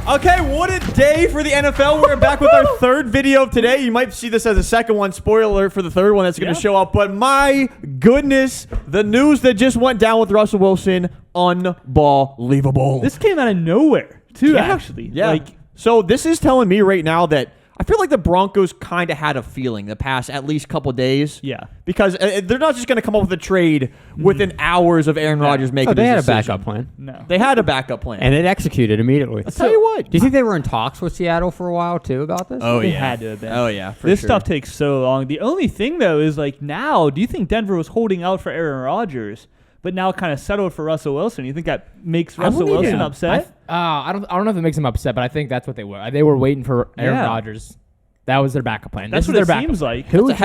Okay, what a day for the NFL. We're back with our third video of today. You might see this as a second one. Spoiler alert for the third one that's going to show up. But my goodness, the news that just went down with Russell Wilson, unbelievable. This came out of nowhere, too, actually. Yeah. So this is telling me right now that I feel like the Broncos kind of had a feeling the past at least couple days. Yeah. Because they're not just going to come up with a trade within hours of Aaron Rodgers making they had his a decision. backup plan. No. They had a backup plan. And it executed immediately. I'll tell you what. Do you think they were in talks with Seattle for a while, too, about this? Oh, They yeah. had to have been. Oh, yeah. This stuff takes so long. The only thing, though, is like now, do you think Denver was holding out for Aaron Rodgers, but now kind of settled for Russell Wilson? You think that makes Russell Wilson upset? I don't know if it makes them upset, but I think that's what they were. They were waiting for Aaron Rodgers. That was their backup plan. That's this what is their it backup. seems like. Who would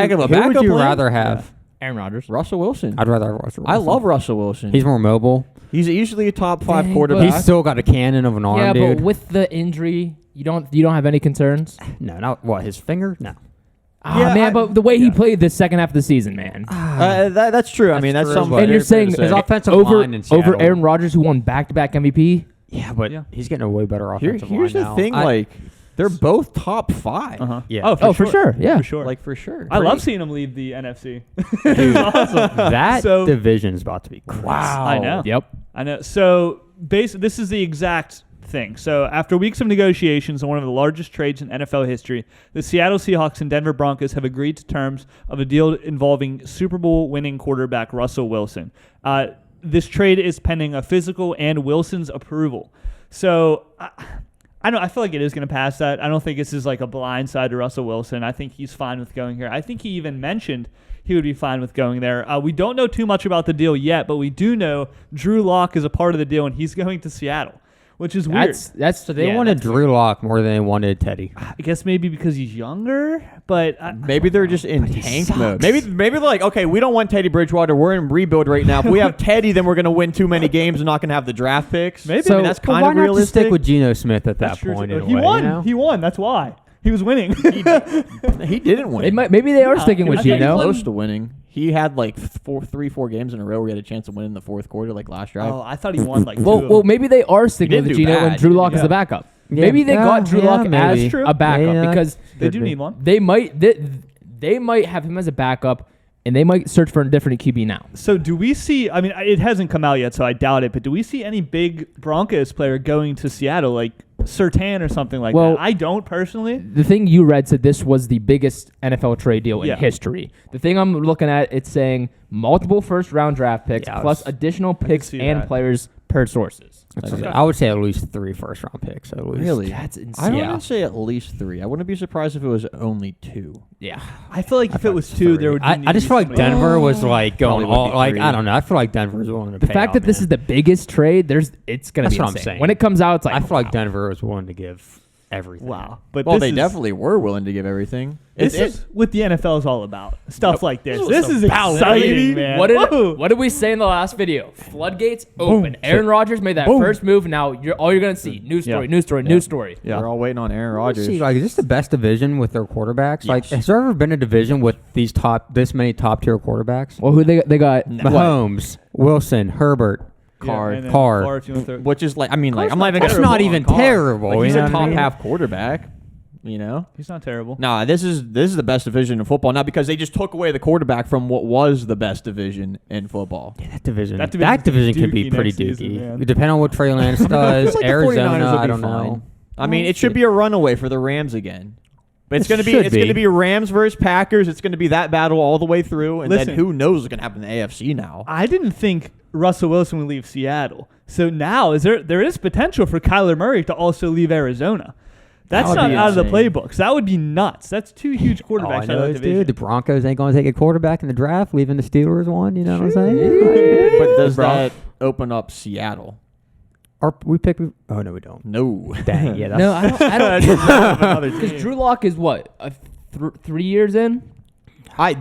you rather have? Aaron Rodgers. Russell Wilson. I'd rather have Russell Wilson. I love Russell Wilson. He's more mobile. He's easily a top 5 Dang, quarterback. He's still got a cannon of an arm, Yeah, dude. but with the injury, you don't have any concerns? No, not what, his finger? No. But the way he played this second half of the season, man. That's true. I mean, that's true, something. but And you're saying his offensive over line in Seattle. Aaron Rodgers, who won back-to-back MVP? Yeah, but he's getting a way better offensive line Here's the now. thing, they're both top 5. Yeah. Oh, for sure. Yeah. For sure. Like, for sure. I love seeing him leave the NFC. Dude, awesome. that So- division's about to be crazy. Wow. I know. Yep. I know. So, this is the exact thing. So, after weeks of negotiations on one of the largest trades in NFL history, the Seattle Seahawks and Denver Broncos have agreed to terms of a deal involving Super Bowl winning quarterback Russell Wilson. This trade is pending a physical and Wilson's approval. So, I feel like it is going to pass that. I don't think this is like a blind side to Russell Wilson. I think he's fine with going here. I think he even mentioned he would be fine with going there. We don't know too much about the deal yet, but we do know Drew Lock is a part of the deal, and he's going to Seattle, which is weird. So they wanted Drew Lock more than they wanted Teddy. I guess maybe because he's younger, but Maybe they're just in tank mode. Maybe they're like, okay, we don't want Teddy Bridgewater. We're in rebuild right now. If we have Teddy, then we're going to win too many games and not going to have the draft picks. Maybe. So, I mean, that's but kind why of not realistic. just stick with Geno Smith at that that's true. point? In a He way, won. you know? He won. That's why he was winning. He didn't win. Maybe they are sticking with I think he's Geno. close to winning. He had like 4 games in a row where he had a chance to win in the fourth quarter, like last drive. Oh, I thought he won like two. Well, maybe they are sticking didn't with do Geno when bad. Drew Lock is Yeah. the backup. Yeah. Maybe they got Drew Lock maybe. as a backup Yeah, because they do need one. they might have him as a backup, and they might search for a different QB now. So do we see, I mean, it hasn't come out yet, so I doubt it, but do we see any big Broncos player going to Seattle, like Surtain or something like that? I don't personally. The thing you read said this was the biggest NFL trade deal Yeah. in history. The thing I'm looking at, it's saying multiple first-round draft picks plus additional picks see and that. players per sources. I would say at least 3 first-round picks. At least. Really? That's I insane. wouldn't say at least 3. I wouldn't be surprised if it was only 2. Yeah. I feel like if it was 2, there would. I just feel like Denver was like going Probably would all be like 3. I don't know. I feel like Denver was willing to The pay fact out, that this man. is the biggest trade, it's going to That's be what I'm insane. saying. When it comes out, it's like I feel like wow. Denver was willing to give everything. Wow. But Well, this they is, definitely were willing to give everything. This is what the NFL is all about. Stuff like this. This is about, exciting, baby. man. What Whoa. did we say in the last video? Floodgates open. Aaron Rodgers made that first move. Now all you're gonna see new story, new story, new story. Yeah. We're all waiting on Aaron Rodgers. See, like, is this the best division with their quarterbacks? Like, has there ever been a division with this many top tier quarterbacks? Well, who they got? Mahomes, Wilson, Herbert, Carr. and then Carr. if you want to throw- Which is like, I mean, like, I'm not even That's gonna not put even on Carr. terrible, Like, he's you a know what I top mean? half quarterback. You know. He's not terrible. Nah, this is the best division in football now because they just took away the quarterback from what was the best division in football. Yeah, that division That can division's be dookie pretty next season, dookie. man. Depending on what Trey Lance I does, feel like the 49ers Arizona, will be I don't fine. know. I mean, it should be a runaway for the Rams again. But it's It gonna be should it's be. gonna be Rams versus Packers. It's gonna be that battle all the way through, and Listen. then who knows what's gonna happen in the AFC now. I didn't think Russell Wilson would leave Seattle. So now there is potential for Kyler Murray to also leave Arizona. That's would not be out of the insane. playbook. So that would be nuts. That's 2 huge All I quarterbacks out know of that is, division. dude, the Broncos ain't going to take a quarterback in the draft, leaving the Steelers one. You know what I'm saying? But does Bro. that open up Seattle? We pick. Oh no, we don't. No. Dang, yeah. That's, No, I don't. Another Because team. Drew Lock is what 3 years in.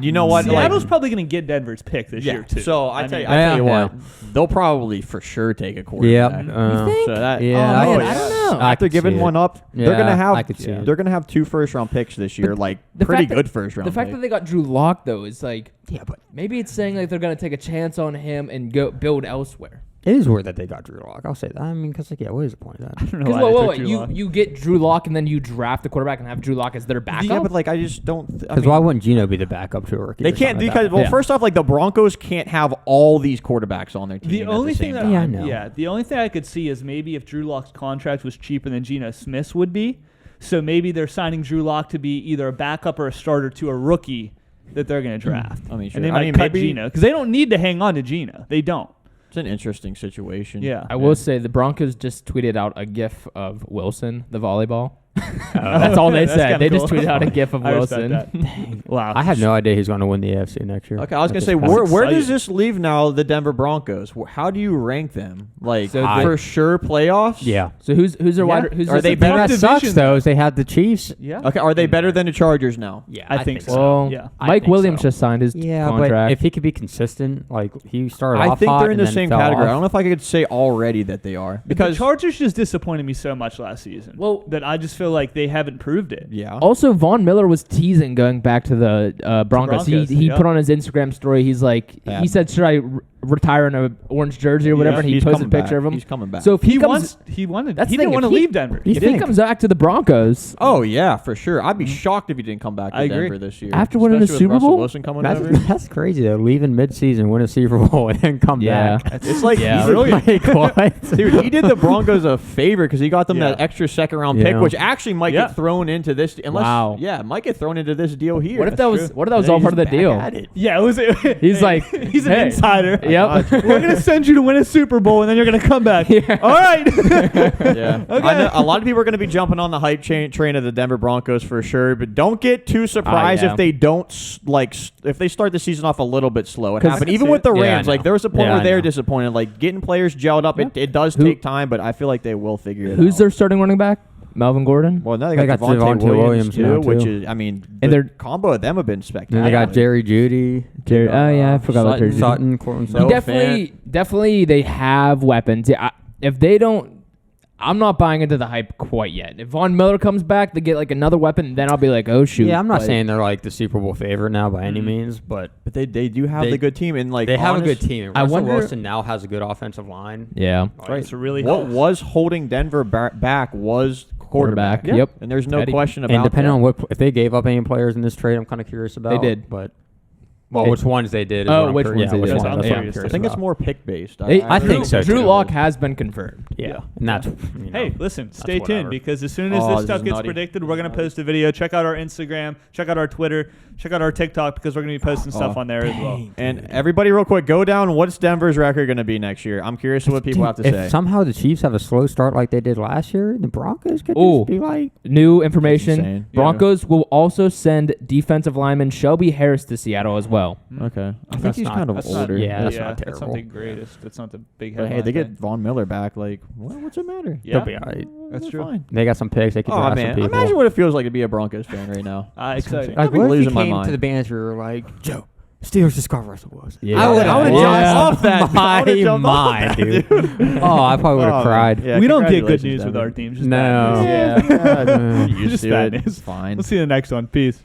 You know what? Seattle's Like, probably going to get Denver's pick this year too. So I mean, tell you Yeah. what, they'll probably for sure take a Yep. quarterback. think? So that Yeah, Oh, I man, could- I don't know. I After could giving see one it. up, they're Yeah, gonna have I could see it. they're gonna have 2 first-round picks this year, like the pretty fact that- good first-round. The fact pick. that they got Drew Lock though is like Yeah, but maybe it's saying like they're gonna take a chance on him and go build elsewhere. It is weird that they got Drew Lock. I'll say that. I mean, because what is the point of that? I don't know Because why they took wait, Drew Lock. you get Drew Lock and then you draft the quarterback and have Drew Lock as their backup. Yeah, but I just don't. Because why wouldn't Geno be the backup to a rookie? They or can't something like because that? well, first off, the Broncos can't have all these quarterbacks on their team. The at only the thing same that time. Yeah, I know. yeah, the only thing I could see is maybe if Drew Lock's contract was cheaper than Geno Smith's would be, so maybe they're signing Drew Lock to be either a backup or a starter to a rookie that they're going to draft. I mean, sure. And they might cut Geno because they don't need to hang on to Geno. They don't. It's an interesting situation. Yeah. I will say the Broncos just tweeted out a GIF of Wilson, the volleyball. That's all they That's said. kinda They just cool. tweeted out a GIF of I respect Wilson. that. Wow. I have no idea who's going to win the AFC next year. Okay, I was at gonna this say, point. where does exciting. this leave now the Denver Broncos? How do you rank them? So For sure playoffs? Yeah. So who's their Yeah. wide? Who's Are their they The thing better that sucks division, though is they had the Chiefs. yeah. Okay, are they better than the Chargers now? Yeah, I think so. Well, Yeah. I Mike think Williams so. just signed his Yeah, contract. but if he could be consistent, like he started I off think hot they're in and the then same fell category. I off. don't know if I could say already that they are Because because the Chargers just disappointed me so much last season. Well- that I just feel like they haven't proved it. yeah. Also, Von Miller was teasing going back to the Broncos. Broncos, He yeah. put on his Instagram story. He's like, Yeah. he said, "Should I retire in a orange jersey or whatever?" Yeah, And he He's posted a coming picture back. of him. He's coming back. So if he comes, He wanted. That's He the didn't thing, want to if he- leave Denver. You if think? he comes back to the Broncos, oh yeah, for sure. I'd be shocked if he didn't come back to I agree. Denver this year. After winning the Especially with Super Russell Bowl? Wilson coming That's, over. that's crazy though. Leaving mid-season, win a Super Bowl, and then come Yeah. back. It's like Yeah. he's Really? Like, what? Dude, he did the Broncos a favor because he got them Yeah. that extra second-round Yeah. pick, which actually might Yeah. get thrown into this. Unless, Wow. yeah, might get thrown into this deal here. what if that was true. what if that was Then all he's part of the back deal? at it. Yeah, it was. He's like, he's an hey. insider. Yep. We're gonna send you to win a Super Bowl, and then you're gonna come back. Yeah. All right. Yeah, Okay. I know a lot of people are going to be jumping on the hype train of the Denver Broncos for sure, but don't get too surprised yeah. if they don't if they start the season off a little bit slow. It 'Cause- happened I can even see with it. the Yeah, I Rams. know. Like there was a point Yeah, where I they're know. disappointed. Like getting players gelled up, it does Who- take time, but I feel like they will figure it out. Who's their starting running back? Melvin Gordon. Well, now they They got got Devontae Devontae Williams now, too, which too. is, I mean, And the they're- combo of them have been And spectacular. then they got Jerry Judy, Jerry, oh yeah, I forgot about Jerry Judy. Sutton, Cortland No Sutton. Definitely, they have weapons. Yeah, if they don't, I'm not buying into the hype quite yet. If Von Miller comes back, they get like another weapon, then I'll be like, oh shoot. Yeah, I'm not But saying they're like the Super Bowl favorite now by any means, but But they do have They- the good team, and like they have a good honest- team. I Russell wonder- Wilson now has a good offensive line. Yeah. Right. It's really What helps. was holding Denver back was quarterback. Quarterback, yep. And there's no Teddy. question about And depending that. on if they gave up any players in this trade, I'm kind of curious about. did. But well, They- which ones they did? Is Oh, what I'm which curious- ones they which did. ones, I'm that's what curious. I think it's more pick based. I think so, Drew too. Lock has been confirmed. Yeah, and that's Hey, listen, stay tuned whatever. because as soon as Oh, this this stuff is gets nutty. predicted, we're going to post a video. Check out our Instagram, check out our Twitter, check out our TikTok because we're going to be posting stuff on there as well. And everybody, real quick, go down. What's Denver's record going to be next year? I'm curious what people have to if say. somehow the Chiefs have a slow start like they did last year, the Broncos could Ooh. just be like, New information. insane. Broncos will also send defensive lineman Shelby Harris to Seattle as well. Okay, I think That's he's not- kind of That's older. not, Yeah, that's not That's terrible. not the greatest. That's not the big But headline. hey, they get thing. Von Miller back. Like, what's it matter? Yeah. they'll be all right. That's They're true. Fine. They got some picks. They could Oh draft man, some people. imagine what it feels like to be a Broncos fan right now. Exciting. Like, I'd be what if losing you my came mind. to the banter like, Joe, Steelers just got Russell Wilson. Yeah. I would have Yeah. jumped off that. I My would've jumped off mind, that, dude. Oh, I probably would have Oh, cried. yeah, we don't get good congratulations, news with Denver. our teams. Just No. bad news. Yeah, Just used to bad it. news. Fine. We'll see you in the next one. Peace.